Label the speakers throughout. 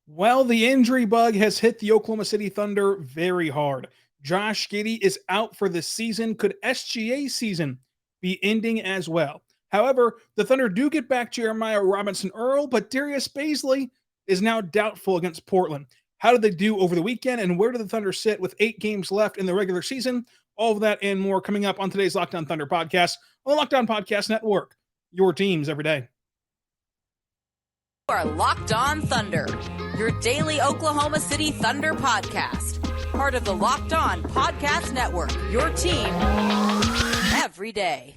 Speaker 1: Well, the injury bug has hit the Oklahoma City Thunder very hard. Josh Giddey is out for the season. Could SGA season be ending as well? However, the Thunder do get back Jeremiah Robinson-Earl, but Darius Baisley is now doubtful against Portland. How did they do over the weekend, and where do the Thunder sit with 8 games left in the regular season? All of that and more coming up on today's Locked On Thunder podcast on the Locked On Podcast Network. Your teams every day.
Speaker 2: You are Locked On Thunder, your daily Oklahoma City Thunder podcast. Part of the Locked On Podcast Network, your team every day.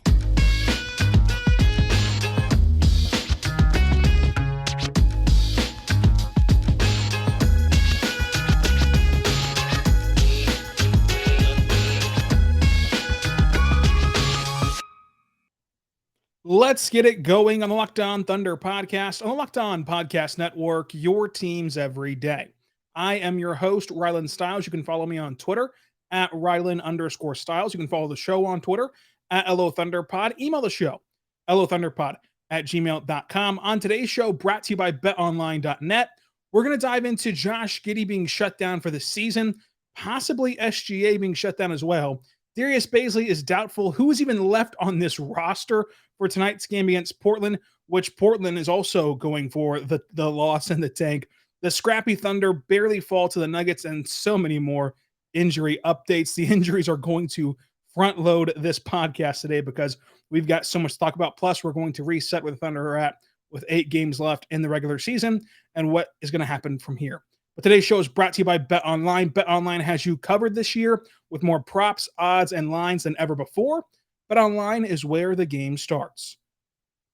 Speaker 1: Let's get it going on the Locked On Thunder podcast on the Locked On Podcast Network, your teams every day. I am your host, Rylan Stiles. You can follow me on Twitter at Rylan_Stiles. You can follow the show on Twitter at LOThunderPod. Email the show, LOThunderPod@gmail.com. On today's show, brought to you by BetOnline.net, we're going to dive into Josh Giddey being shut down for the season, possibly SGA being shut down as well. Darius Baisley is doubtful. Who is even left on this roster for tonight's game against Portland, which Portland is also going for the loss in the tank. The scrappy Thunder barely fall to the Nuggets, and so many more injury updates. The injuries are going to front load this podcast today because we've got so much to talk about. Plus, we're going to reset where the Thunder are at with 8 games left in the regular season and what is going to happen from here. But today's show is brought to you by BetOnline. BetOnline has you covered this year with more props, odds, and lines than ever before. BetOnline is where the game starts.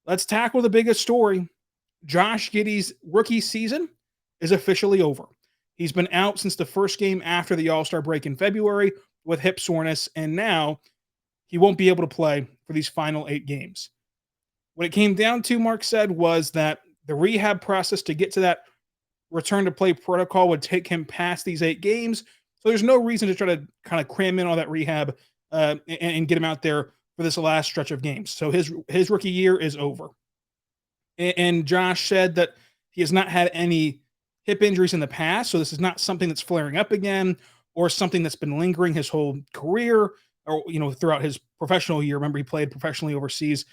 Speaker 1: Let's tackle the biggest story. Josh Giddey's rookie season is officially over. He's been out since the first game after the All-Star break in February with hip soreness, and now he won't be able to play for these final 8 games. What it came down to, Mark said, was that the rehab process to get to that return to play protocol would take him past these 8 games. So there's no reason to try to kind of cram in all that rehab and get him out there for this last stretch of games. So his rookie year is over. And Josh said that he has not had any hip injuries in the past. So this is not something that's flaring up again or something that's been lingering his whole career or, throughout his professional year. Remember, he played professionally overseas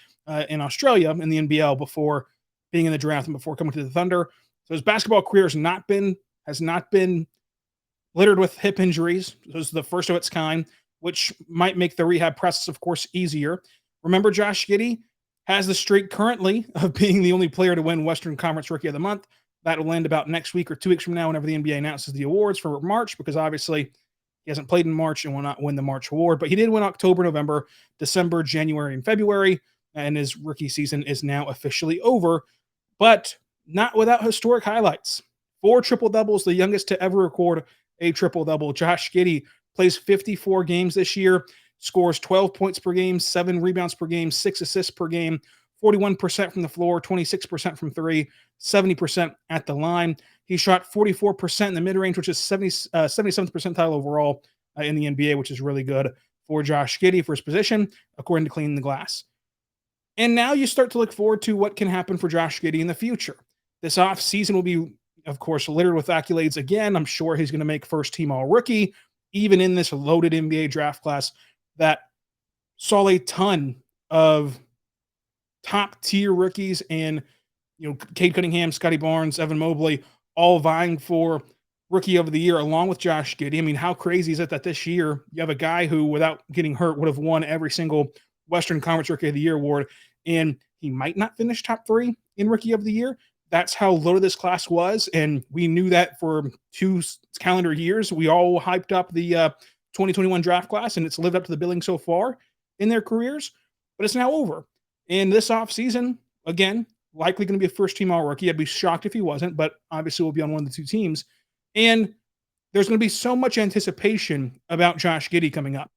Speaker 1: in Australia in the NBL before being in the draft and before coming to the Thunder. So his basketball career has not been littered with hip injuries. This is the first of its kind, which might make the rehab process, of course, easier. Remember, Josh Giddey has the streak currently of being the only player to win Western Conference Rookie of the Month. That will end about next week or 2 weeks from now whenever the NBA announces the awards for March, because obviously he hasn't played in March and will not win the March award. But he did win October, November, December, January, and February, and his rookie season is now officially over, but not without historic highlights. 4 triple-doubles, the youngest to ever record a triple-double. Josh Giddey plays 54 games this year, scores 12 points per game, 7 rebounds per game, 6 assists per game, 41% from the floor, 26% from 3, 70% at the line. He shot 44% in the mid-range, which is 77th percentile overall in the NBA, which is really good for Josh Giddey for his position, according to Clean the Glass. And now you start to look forward to what can happen for Josh Giddey in the future. This offseason will be, of course, littered with accolades again. I'm sure he's going to make first-team All-Rookie, even in this loaded NBA draft class that saw a ton of top-tier rookies and, Cade Cunningham, Scotty Barnes, Evan Mobley, all vying for Rookie of the Year along with Josh Giddey. I mean, how crazy is it that this year you have a guy who, without getting hurt, would have won every single Western Conference Rookie of the Year award, and he might not finish top 3 in Rookie of the Year? That's how loaded this class was, and we knew that for 2 calendar years. We all hyped up the 2021 draft class, and it's lived up to the billing so far in their careers, but it's now over. And this offseason, again, likely going to be a first-team All-Rookie. I'd be shocked if he wasn't, but obviously we'll be on one of the 2 teams. And there's going to be so much anticipation about Josh Giddey coming up.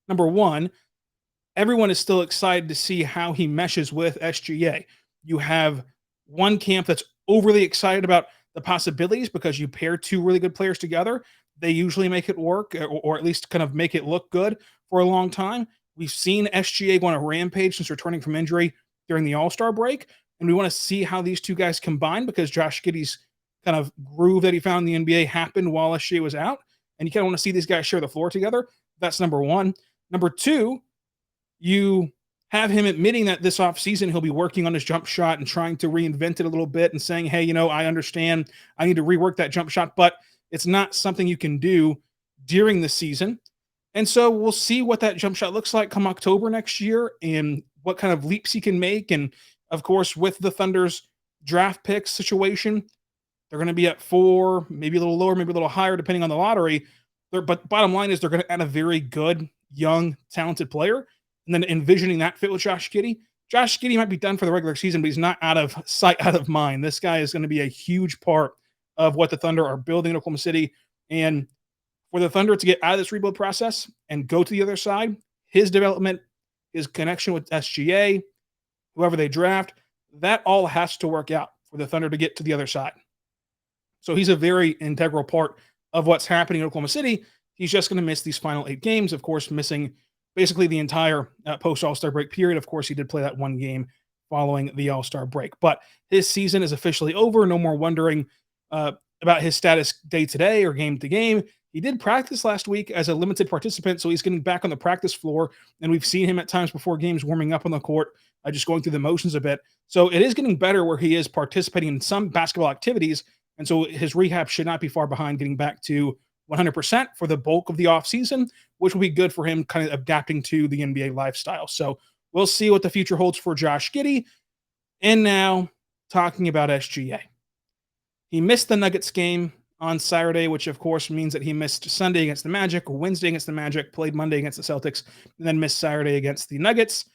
Speaker 1: Number one, everyone is still excited to see how he meshes with SGA. You have one camp that's overly excited about the possibilities because you pair 2 really good players together. They usually make it work or at least kind of make it look good for a long time. We've seen SGA go on a rampage since returning from injury during the All-Star break, and we want to see how these 2 guys combine because Josh Giddey's kind of groove that he found in the NBA happened while SGA was out. And you kind of want to see these guys share the floor together. That's number one. Number two, you have him admitting that this offseason he'll be working on his jump shot and trying to reinvent it a little bit and saying, hey, I understand I need to rework that jump shot, but it's not something you can do during the season. And so we'll see what that jump shot looks like come October next year and what kind of leaps he can make. And of course, with the Thunder's draft picks situation, they're going to be at 4, maybe a little lower, maybe a little higher, depending on the lottery. But bottom line is they're going to add a very good, young, talented player. And then envisioning that fit with Josh Giddey. Josh Giddey might be done for the regular season, but he's not out of sight, out of mind. This guy is going to be a huge part of what the Thunder are building in Oklahoma City. And for the Thunder to get out of this rebuild process and go to the other side, his development, his connection with SGA, whoever they draft, that all has to work out for the Thunder to get to the other side. So he's a very integral part of what's happening in Oklahoma City. He's just going to miss these final 8 games, of course, missing basically the entire post-All-Star break period. Of course, he did play that one game following the All-Star break. But his season is officially over. No more wondering about his status day to day or game to game. He did practice last week as a limited participant, so he's getting back on the practice floor. And we've seen him at times before games warming up on the court, just going through the motions a bit. So it is getting better where he is participating in some basketball activities. And so his rehab should not be far behind getting back to 100% for the bulk of the offseason, which will be good for him kind of adapting to the NBA lifestyle. So we'll see what the future holds for Josh Giddey. And now talking about SGA. He missed the Nuggets game on Saturday, which of course means that he missed Sunday against the Magic, Wednesday against the Magic, played Monday against the Celtics, and then missed Saturday against the Nuggets.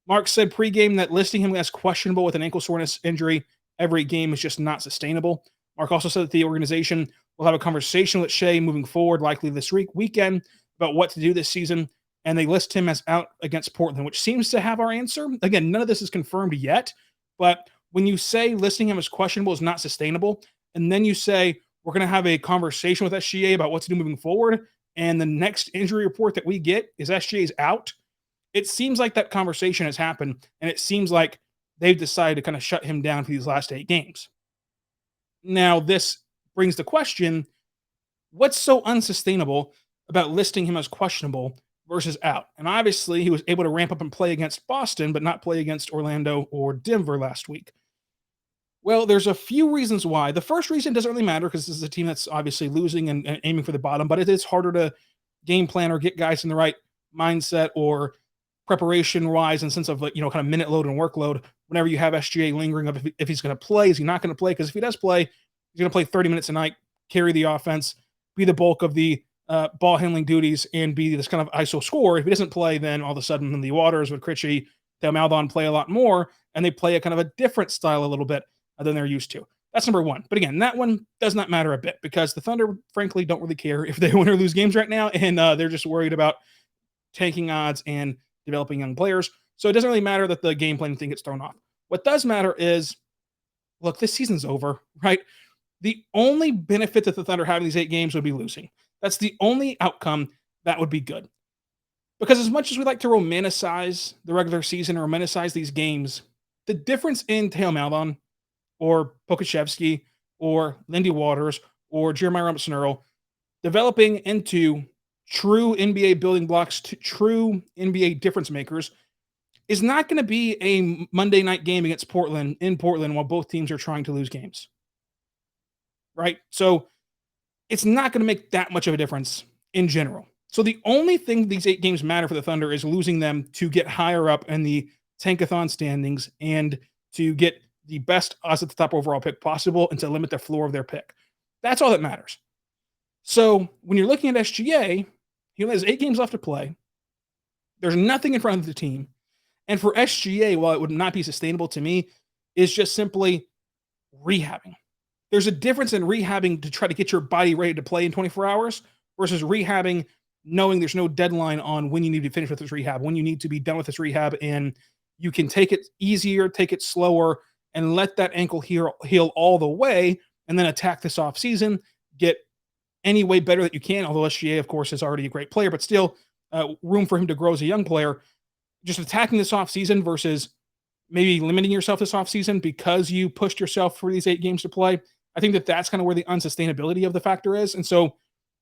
Speaker 1: Mark said pregame that listing him as questionable with an ankle soreness injury every game is just not sustainable. Mark also said that the organization will have a conversation with Shai moving forward, likely this weekend, about what to do this season, and they list him as out against Portland, which seems to have our answer. Again, none of this is confirmed yet, but when you say listing him as questionable is not sustainable, and then you say we're going to have a conversation with SGA about what to do moving forward, and the next injury report that we get is SGA's out, it seems like that conversation has happened, and it seems like they've decided to kind of shut him down for these last 8 games. Now, this brings the question, what's so unsustainable about listing him as questionable versus out? And obviously, he was able to ramp up and play against Boston, but not play against Orlando or Denver last week. Well, there's a few reasons why. The first reason doesn't really matter because this is a team that's obviously losing and aiming for the bottom, but it is harder to game plan or get guys in the right mindset or preparation-wise in sense of kind of minute load and workload whenever you have SGA lingering up if he's going to play. Is he not going to play? Because if he does play, he's going to play 30 minutes a night, carry the offense, be the bulk of the ball handling duties, and be this kind of ISO scorer. If he doesn't play, then all of a sudden the Waters with Critchie, Theo Maldon play a lot more, and they play a kind of a different style a little bit than they're used to. That's number one. But again, that one does not matter a bit because the Thunder, frankly, don't really care if they win or lose games right now, and they're just worried about tanking odds and developing young players. So it doesn't really matter that the game plan thing gets thrown off. What does matter is, look, this season's over, right? The only benefit that the Thunder having these 8 games would be losing. That's the only outcome that would be good. Because as much as we like to romanticize the regular season or romanticize these games, the difference in Theo Maldon or Pokashevsky or Lindy Waters or Jeremiah Robinson-Earl developing into true NBA building blocks, to true NBA difference makers, is not going to be a Monday night game against Portland in Portland while both teams are trying to lose games. Right? So it's not going to make that much of a difference in general. So the only thing these 8 games matter for the Thunder is losing them to get higher up in the tankathon standings and to get the best odds at the top overall pick possible and to limit the floor of their pick. That's all that matters. So when you're looking at SGA, he only has 8 games left to play. There's nothing in front of the team. And for SGA, while it would not be sustainable to me, is just simply rehabbing. There's a difference in rehabbing to try to get your body ready to play in 24 hours versus rehabbing knowing there's no deadline on when you need to finish with this rehab, when you need to be done with this rehab, and you can take it easier, take it slower, and let that ankle heal all the way, and then attack this offseason, get any way better that you can, although SGA, of course, is already a great player, but still room for him to grow as a young player. Just attacking this offseason versus maybe limiting yourself this offseason because you pushed yourself for these 8 games to play, I think that that's kind of where the unsustainability of the factor is. And so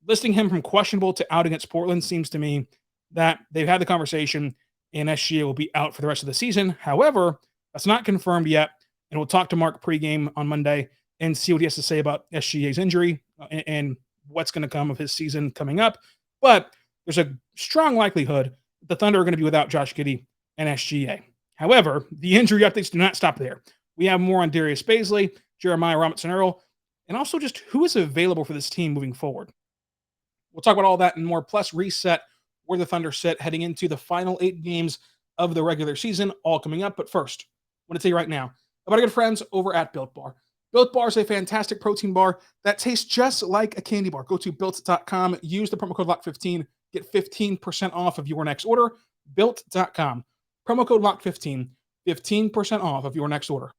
Speaker 1: listing him from questionable to out against Portland seems to me that they've had the conversation and SGA will be out for the rest of the season. However, that's not confirmed yet. And we'll talk to Mark pregame on Monday and see what he has to say about SGA's injury and what's going to come of his season coming up. But there's a strong likelihood the Thunder are going to be without Josh Giddey and SGA. However, the injury updates do not stop there. We have more on Darius Bazley, Jeremiah Robinson-Earl, and also just who is available for this team moving forward. We'll talk about all that and more, plus reset where the Thunder sit heading into the final 8 games of the regular season, all coming up. But first, I want to tell you right now about our good friends over at Built Bar. Built Bar is a fantastic protein bar that tastes just like a candy bar. Go to built.com, use the promo code LOCK15, get 15% off of your next order. Built.com, promo code LOCK15, 15% off of your next order.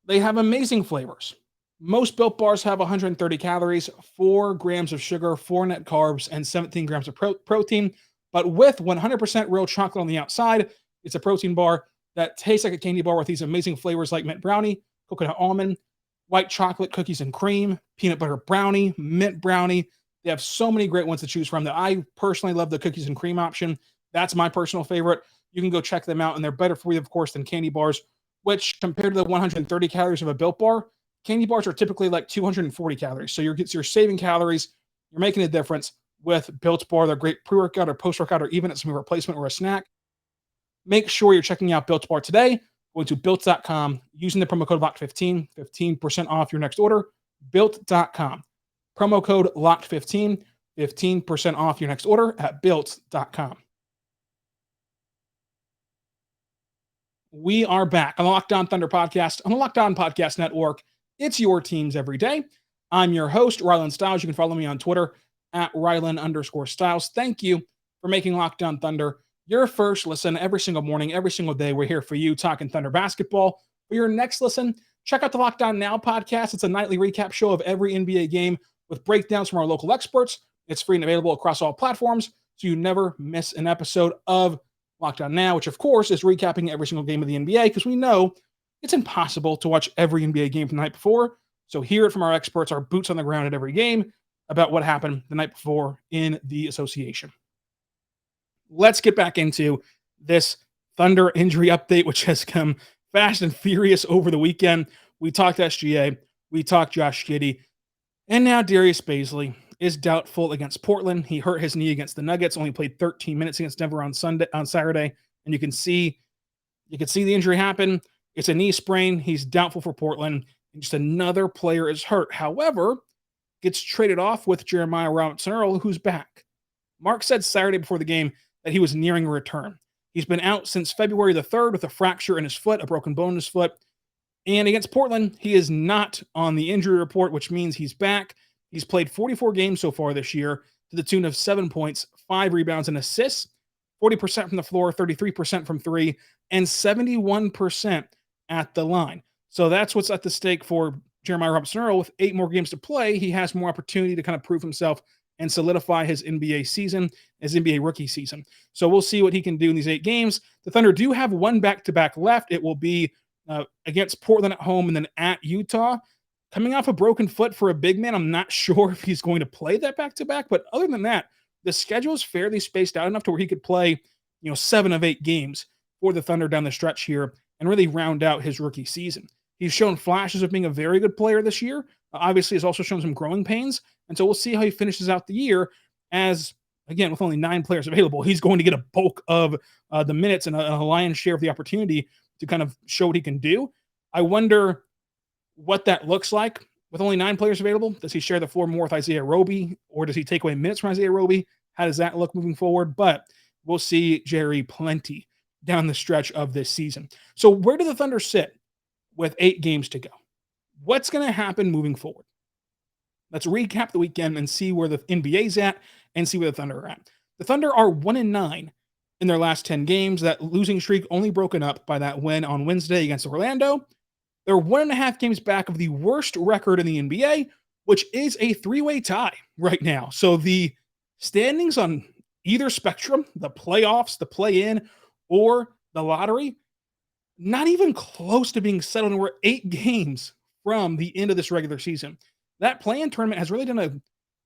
Speaker 1: They have amazing flavors. Most Built Bars have 130 calories, 4 grams of sugar, 4 net carbs, and 17 grams of protein. But with 100% real chocolate on the outside, it's a protein bar that tastes like a candy bar with these amazing flavors like mint brownie, coconut almond, white chocolate cookies and cream, peanut butter brownie, mint brownie. They have so many great ones to choose from that I personally love the cookies and cream option. That's my personal favorite. You can go check them out, and they're better for you, of course, than candy bars, which compared to the 130 calories of a Built Bar, candy bars are typically like 240 calories. So you're saving calories. You're making a difference with Built Bar. They're great pre-workout or post-workout or even as a replacement or a snack. Make sure you're checking out Built Bar today. Going to built.com, using the promo code LOCK15, 15% off your next order. Built.com. Promo code LOCK15, 15% off your next order at built.com. We are back on the Locked On Thunder podcast on the Locked On Podcast Network. It's your teams every day. I'm your host, Rylan Stiles. You can follow me on Twitter at Rylan_Stiles. Thank you for making Locked On Thunder your first listen every single morning, every single day. We're here for you talking Thunder basketball. For your next listen, check out the Locked On Now podcast. It's a nightly recap show of every NBA game with breakdowns from our local experts. It's free and available across all platforms, so you never miss an episode of Locked On Now, which of course is recapping every single game of the NBA, because we know it's impossible to watch every NBA game from the night before. So hear it from our experts, our boots on the ground at every game, about what happened the night before in the association. Let's get back into this Thunder injury update, which has come fast and furious over the weekend. We talked SGA, we talked Josh Giddey, and now Darius Bazley is doubtful against Portland. He hurt his knee against the Nuggets, only played 13 minutes against Denver on Saturday, and you can see the injury happen. It's a knee sprain. He's doubtful for Portland, and just another player is hurt. However, gets traded off with Jeremiah Robinson-Earl, who's back. Mark said Saturday before the game that he was nearing a return. He's been out since February the 3rd with a fracture in his foot, a broken bone in his foot. And against Portland, he is not on the injury report, which means he's back. He's played 44 games so far this year to the tune of 7 points, 5 rebounds and assists, 40% from the floor, 33% from 3, and 71% at the line. So that's what's at the stake for Jeremiah Robinson-Earl. With 8 more games to play, he has more opportunity to kind of prove himself and solidify his NBA season, his NBA rookie season. So we'll see what he can do in these 8 games. The Thunder do have one back-to-back left. It will be against Portland at home and then at Utah. Coming off a broken foot for a big man, I'm not sure if he's going to play that back-to-back. But other than that, the schedule is fairly spaced out enough to where he could play 7 of 8 games for the Thunder down the stretch here and really round out his rookie season. He's shown flashes of being a very good player this year. Obviously, has also shown some growing pains. And so we'll see how he finishes out the year as, again, with only 9 players available, he's going to get a bulk of the minutes and a lion's share of the opportunity to kind of show what he can do. I wonder what that looks like with only 9 players available. Does he share the floor more with Isaiah Roby, or does he take away minutes from Isaiah Roby? How does that look moving forward? But we'll see Jerry plenty down the stretch of this season. So where do the Thunder sit with 8 games to go? What's going to happen moving forward? Let's recap the weekend and see where the NBA's at and see where the Thunder are at. The Thunder are 1-9 in their last 10 games. That losing streak only broken up by that win on Wednesday against Orlando. They're 1.5 games back of the worst record in the NBA, which is a 3-way tie right now. So the standings on either spectrum, the playoffs, the play-in, or the lottery, not even close to being settled. And we're 8 games from the end of this regular season. That play-in tournament has really done a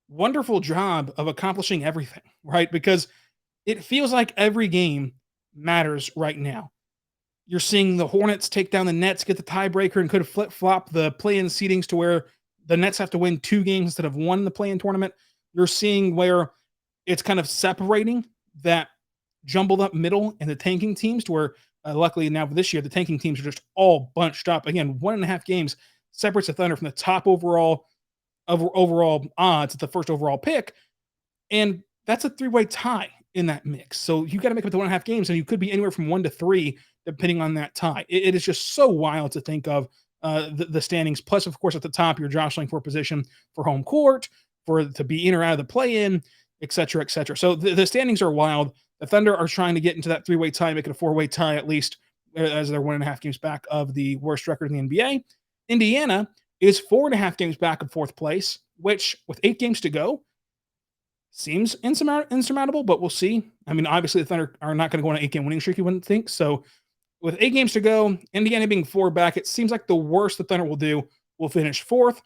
Speaker 1: wonderful job of accomplishing everything, right? Because it feels like every game matters right now. You're seeing the Hornets take down the Nets, get the tiebreaker, and could flip-flop the play-in seedings to where the Nets have to win 2 games instead of 1 in the play-in tournament. You're seeing where it's kind of separating that jumbled up middle and the tanking teams to where, luckily now for this year, the tanking teams are just all bunched up. Again, 1.5 games separates the Thunder from the top overall odds at the first overall pick. And that's a 3-way tie in that mix. So you got to make up the 1.5 games, and you could be anywhere from 1 to 3 depending on that tie. It is just so wild to think of the standings. Plus, of course, at the top, you're jostling for position for home court, to be in or out of the play-in, et cetera, et cetera. So the standings are wild. The Thunder are trying to get into that 3-way tie, make it a 4-way tie at least, as they're 1.5 games back of the worst record in the NBA. Indiana is 4.5 games back of 4th place, which with 8 games to go seems insurmountable, but we'll see. I mean, obviously the Thunder are not going to go on an 8-game winning streak, you wouldn't think. So with 8 games to go, Indiana being 4 back, it seems like the worst the Thunder will finish 4th.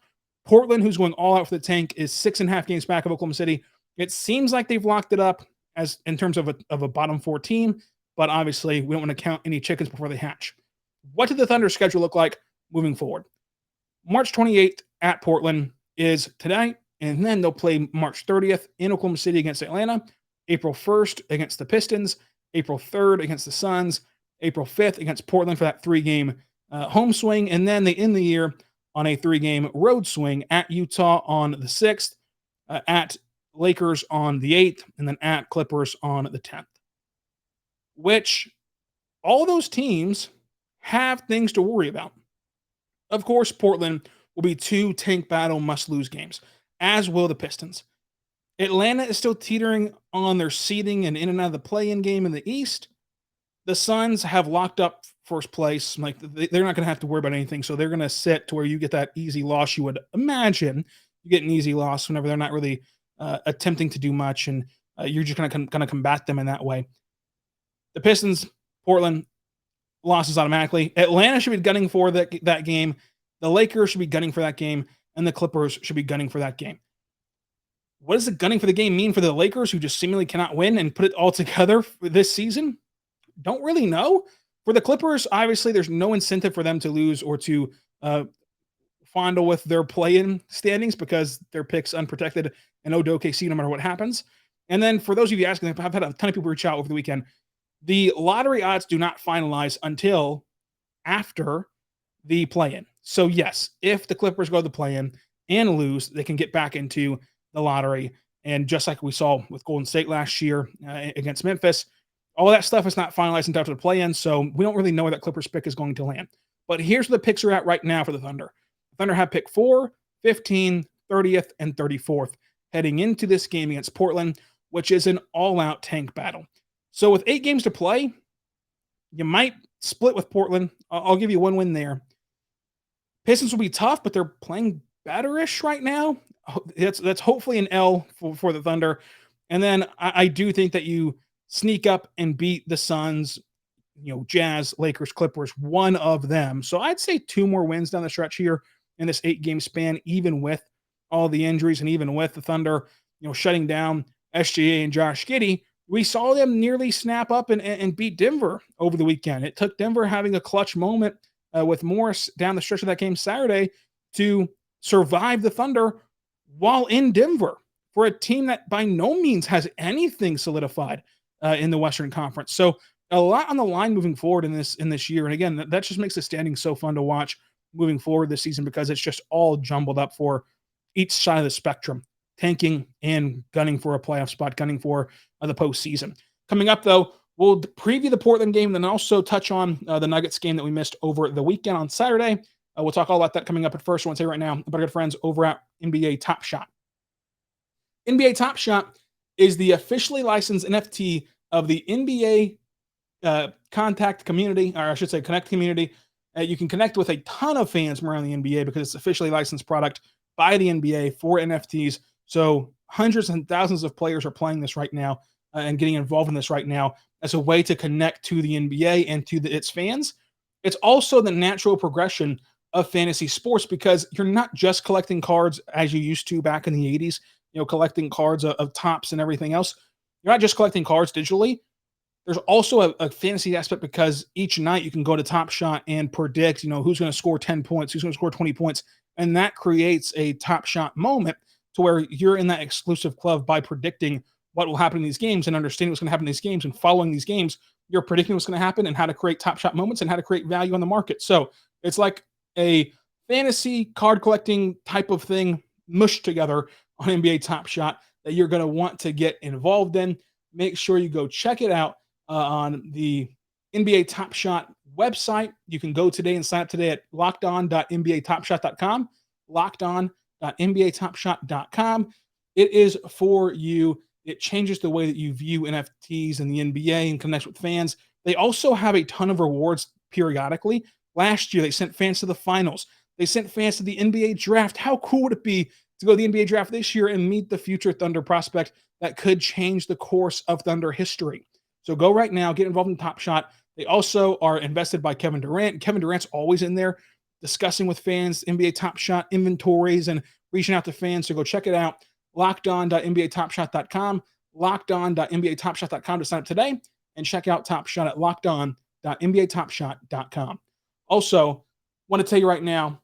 Speaker 1: Portland, who's going all out for the tank, is 6.5 games back of Oklahoma City. It seems like they've locked it up as in terms of a bottom 4 team, but obviously we don't want to count any chickens before they hatch. What did the Thunder schedule look like moving forward? March 28th at Portland is tonight, and then they'll play March 30th in Oklahoma City against Atlanta, April 1st against the Pistons, April 3rd against the Suns, April 5th against Portland for that 3-game home swing, and then they end the year on a 3-game road swing at Utah on the 6th, at Lakers on the 8th, and then at Clippers on the 10th. Which all those teams have things to worry about. Of course, Portland will be 2 tank battle must-lose games, as will the Pistons. Atlanta is still teetering on their seeding and in and out of the play-in game in the East. The Suns have locked up first place. Like, they're not going to have to worry about anything, so they're going to sit to where you get that easy loss. You would imagine you get an easy loss whenever they're not really attempting to do much, and you're just going to combat them in that way. The Pistons, Portland, losses automatically. Atlanta should be gunning for that game. The Lakers should be gunning for that game, and the Clippers should be gunning for that game. What does the gunning for the game mean for the Lakers, who just seemingly cannot win and put it all together for this season? Don't really know. For the Clippers, obviously, there's no incentive for them to lose or to fondle with their play-in standings because their pick's unprotected and owed to OKC no matter what happens. And then for those of you asking, I've had a ton of people reach out over the weekend. The lottery odds do not finalize until after the play-in. So yes, if the Clippers go to the play-in and lose, they can get back into the lottery. And just like we saw with Golden State last year against Memphis, all that stuff is not finalized until after the play-in, so we don't really know where that Clippers pick is going to land. But here's where the picks are at right now for the Thunder. The Thunder have pick 4, 15, 30th, and 34th heading into this game against Portland, which is an all-out tank battle. So with 8 games to play, you might split with Portland. I'll give you 1 win there. Pistons will be tough, but they're playing better-ish right now. That's hopefully an L for the Thunder. And then I do think that you sneak up and beat the Suns, Jazz, Lakers, Clippers, one of them. So I'd say 2 more wins down the stretch here in this 8-game span, even with all the injuries and even with the Thunder, shutting down SGA and Josh Giddey. We saw them nearly snap up and beat Denver over the weekend. It took Denver having a clutch moment with Morris down the stretch of that game Saturday to survive the Thunder while in Denver for a team that by no means has anything solidified in the Western Conference. So a lot on the line moving forward in this year. And again, that just makes the standings so fun to watch moving forward this season because it's just all jumbled up for each side of the spectrum, tanking and gunning for a playoff spot, gunning for the postseason. Coming up, though, we'll preview the Portland game, then also touch on the Nuggets game that we missed over the weekend on Saturday. We'll talk all about that coming up. At first, I want to say right now about our good friends over at NBA Top Shot. NBA Top Shot is the officially licensed NFT of the NBA contact community, or I should say connect community. You can connect with a ton of fans from around the NBA because it's officially licensed product by the NBA for NFTs. So hundreds and thousands of players are playing this right now and getting involved in this right now as a way to connect to the NBA and to its fans. It's also the natural progression of fantasy sports, because you're not just collecting cards as you used to back in the 80s, collecting cards of tops and everything else. You're not just collecting cards digitally. There's also a fantasy aspect, because each night you can go to Top Shot and predict, who's going to score 10 points, who's going to score 20 points. And that creates a Top Shot moment to where you're in that exclusive club by predicting what will happen in these games and understanding what's going to happen in these games, and following these games, you're predicting what's going to happen and how to create Top Shot moments and how to create value on the market. So it's like a fantasy card collecting type of thing mushed together on NBA Top Shot that you're going to want to get involved in. Make sure you go check it out on the NBA Top Shot website. You can go today and sign up today at lockedon.nbatopshot.com, lockedon.nbatopshot.com. It is for you. It changes the way that you view NFTs and the NBA and connects with fans. They also have a ton of rewards periodically. Last year, they sent fans to the finals. They sent fans to the NBA draft. How cool would it be to go to the NBA draft this year and meet the future Thunder prospect that could change the course of Thunder history? So go right now, get involved in Top Shot. They also are invested by Kevin Durant. Kevin Durant's always in there discussing with fans NBA Top Shot inventories and reaching out to fans. So go check it out. LockedOn.nbatopshot.com, LockedOn.nbatopshot.com to sign up today, and check out Top Shot at LockedOn.nbatopshot.com. Also, want to tell you right now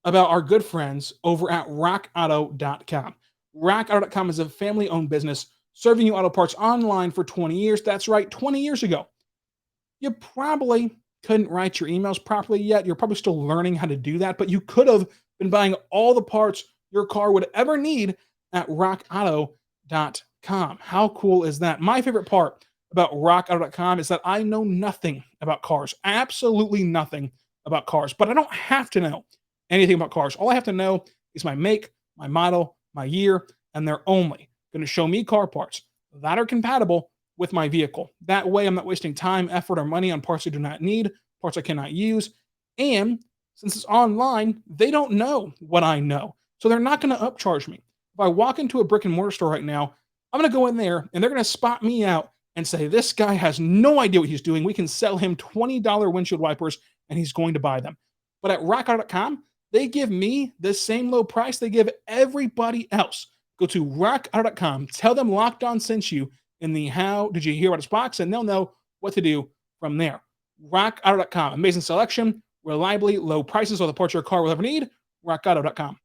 Speaker 1: about our good friends over at RockAuto.com. RockAuto.com is a family-owned business serving you auto parts online for 20 years. That's right, 20 years ago. You probably couldn't write your emails properly yet. You're probably still learning how to do that, but you could have been buying all the parts your car would ever need at RockAuto.com. How cool is that? My favorite part about RockAuto.com is that I know nothing about cars, absolutely nothing about cars, but I don't have to know anything about cars. All I have to know is my make, my model, my year, and they're only going to show me car parts that are compatible with my vehicle. That way, I'm not wasting time, effort, or money on parts I do not need, parts I cannot use. And since it's online, they don't know what I know. So they're not going to upcharge me. If I walk into a brick and mortar store right now, I'm going to go in there and they're going to spot me out and say, this guy has no idea what he's doing. We can sell him $20 windshield wipers and he's going to buy them. But at RockAuto.com, they give me the same low price they give everybody else. Go to RockAuto.com, tell them Locked On sent you in the how did you hear about this box, and they'll know what to do from there. RockAuto.com, amazing selection, reliably low prices, all the parts your car will ever need. RockAuto.com.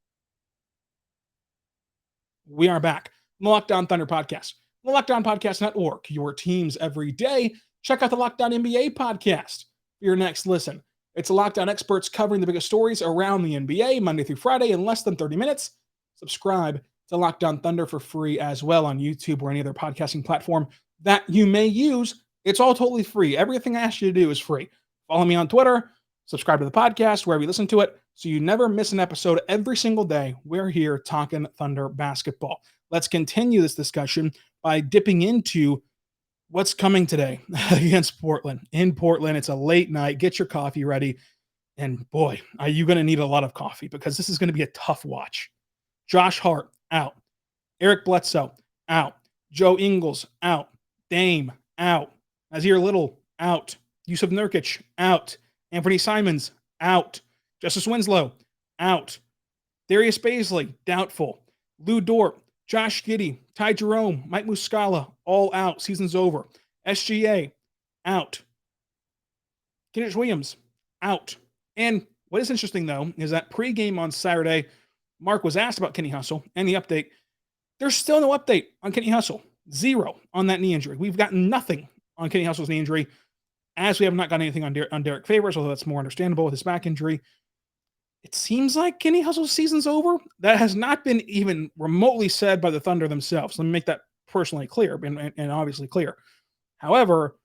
Speaker 1: We are back. The Locked On Thunder podcast. The Locked On Podcast Network, your teams every day. Check out the Locked On NBA podcast for your next listen. It's Locked On experts covering the biggest stories around the NBA Monday through Friday in less than 30 minutes. Subscribe to Locked On Thunder for free as well on YouTube or any other podcasting platform that you may use. It's all totally free. Everything I ask you to do is free. Follow me on Twitter, subscribe to the podcast wherever you listen to it so you never miss an episode every single day. We're here talking Thunder basketball. Let's continue this discussion by dipping into what's coming today against Portland. In Portland, it's a late night. Get your coffee ready. And boy, are you going to need a lot of coffee, because this is going to be a tough watch. Josh Hart, out. Eric Bledsoe, out. Joe Ingles, out. Dame, out. Nazir Little, out. Yusuf Nurkic, out. Anthony Simons, out. Justice Winslow, out. Darius Baisley, doubtful. Lou Dort, Josh Giddey, Ty Jerome, Mike Muscala, all out. Season's over. SGA, out. Kenneth Williams, out. And what is interesting, though, is that pregame on Saturday, Mark was asked about Kenny Hustle and the update. There's still no update on Kenny Hustle. Zero on that knee injury. We've gotten nothing on Kenny Hustle's knee injury, as we have not gotten anything on Derek Favors, although that's more understandable with his back injury. It seems like Kenny Hustle's season's over. That has not been even remotely said by the Thunder themselves. Let me make that personally clear and obviously clear. However,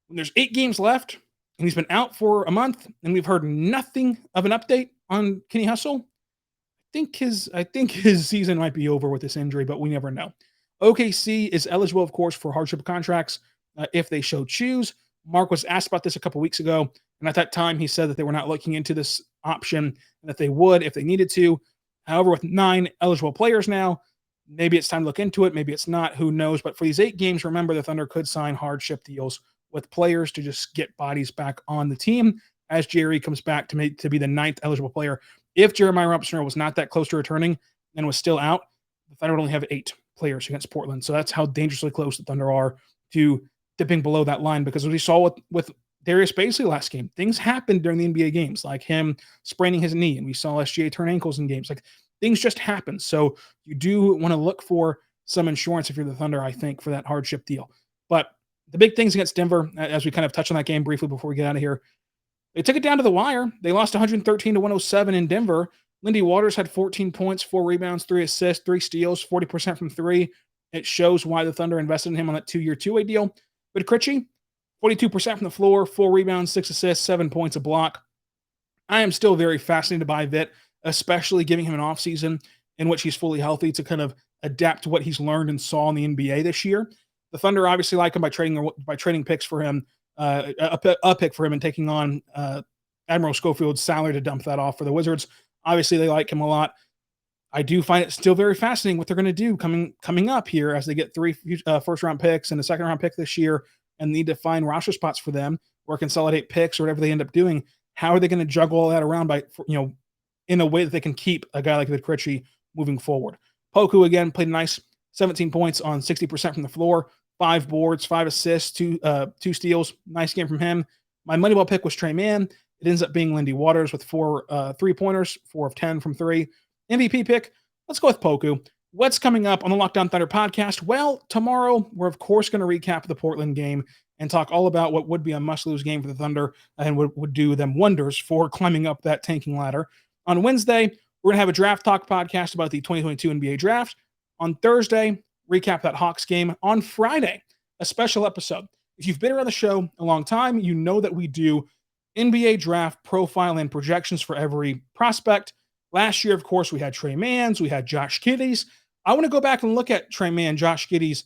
Speaker 1: when there's 8 games left and he's been out for a month and we've heard nothing of an update on Kenny Hustle, I think his season might be over with this injury, but we never know. OKC is eligible, of course, for hardship contracts if they so choose. Mark was asked about this a couple weeks ago, and at that time he said that they were not looking into this option and that they would if they needed to. However, with 9 eligible players now, maybe it's time to look into it. Maybe it's not. Who knows? But for these 8 games, remember the Thunder could sign hardship deals with players to just get bodies back on the team as Jerry comes back to be the 9th eligible player. If Jeremiah Robinson-Earl was not that close to returning and was still out, the Thunder would only have 8 players against Portland. So that's how dangerously close the Thunder are to dipping below that line, because as we saw with Darius Baisley last game, things happened during the NBA games, like him spraining his knee, and we saw SGA turn ankles in games. Like, things just happen. So you do want to look for some insurance if you're the Thunder, I think, for that hardship deal. But the big things against Denver, as we kind of touched on that game briefly before we get out of here, they took it down to the wire. They lost 113-107 in Denver. Lindy Waters had 14 points, 4 rebounds, 3 assists, 3 steals, 40% from 3. It shows why the Thunder invested in him on that 2-year two-way deal. But Critchy, 42% from the floor, 4 rebounds, 6 assists, 7 points a block. I am still very fascinated by Vit, especially giving him an offseason in which he's fully healthy to kind of adapt to what he's learned and saw in the NBA this year. The Thunder obviously like him by trading picks for him, a pick for him, and taking on Admiral Schofield's salary to dump that off for the Wizards. Obviously, they like him a lot. I do find it still very fascinating what they're going to do coming up here as they get 3 first-round picks and a second-round pick this year and need to find roster spots for them or consolidate picks or whatever they end up doing. How are they going to juggle all that around in a way that they can keep a guy like Vit Krejci moving forward? Poku, again, played a nice 17 points on 60% from the floor, 5 boards, 5 assists, 2 steals. Nice game from him. My Moneyball pick was Trey Mann. It ends up being Lindy Waters with 4 three-pointers, 4 of 10 from 3. MVP pick, let's go with Poku. What's coming up on the Locked On Thunder podcast? Well, tomorrow we're, of course, going to recap the Portland game and talk all about what would be a must-lose game for the Thunder and would do them wonders for climbing up that tanking ladder. On Wednesday, we're going to have a Draft Talk podcast about the 2022 NBA Draft. On Thursday, recap that Hawks game. On Friday, a special episode. If you've been around the show a long time, you know that we do NBA Draft profile and projections for every prospect. Last year, of course, we had Trey Mann's, we had Josh Giddey's. I want to go back and look at Trey Mann, Josh Giddey's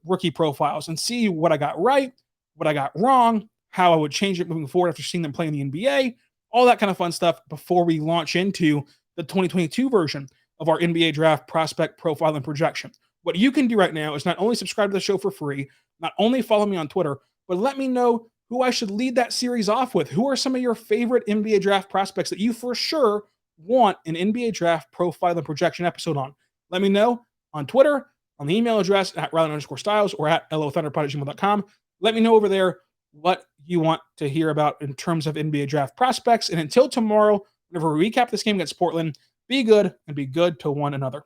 Speaker 1: rookie profiles and see what I got right, what I got wrong, how I would change it moving forward after seeing them play in the NBA, all that kind of fun stuff before we launch into the 2022 version of our NBA Draft prospect profile and projection. What you can do right now is not only subscribe to the show for free, not only follow me on Twitter, but let me know who I should lead that series off with. Who are some of your favorite NBA Draft prospects that you for sure want an NBA Draft profile and projection episode on? Let me know on Twitter, on the email address at Rylan_Styles or at lothunderpod@gmail.com. Let me know over there what you want to hear about in terms of NBA Draft prospects. And until tomorrow, whenever we recap this game against Portland, be good and be good to one another.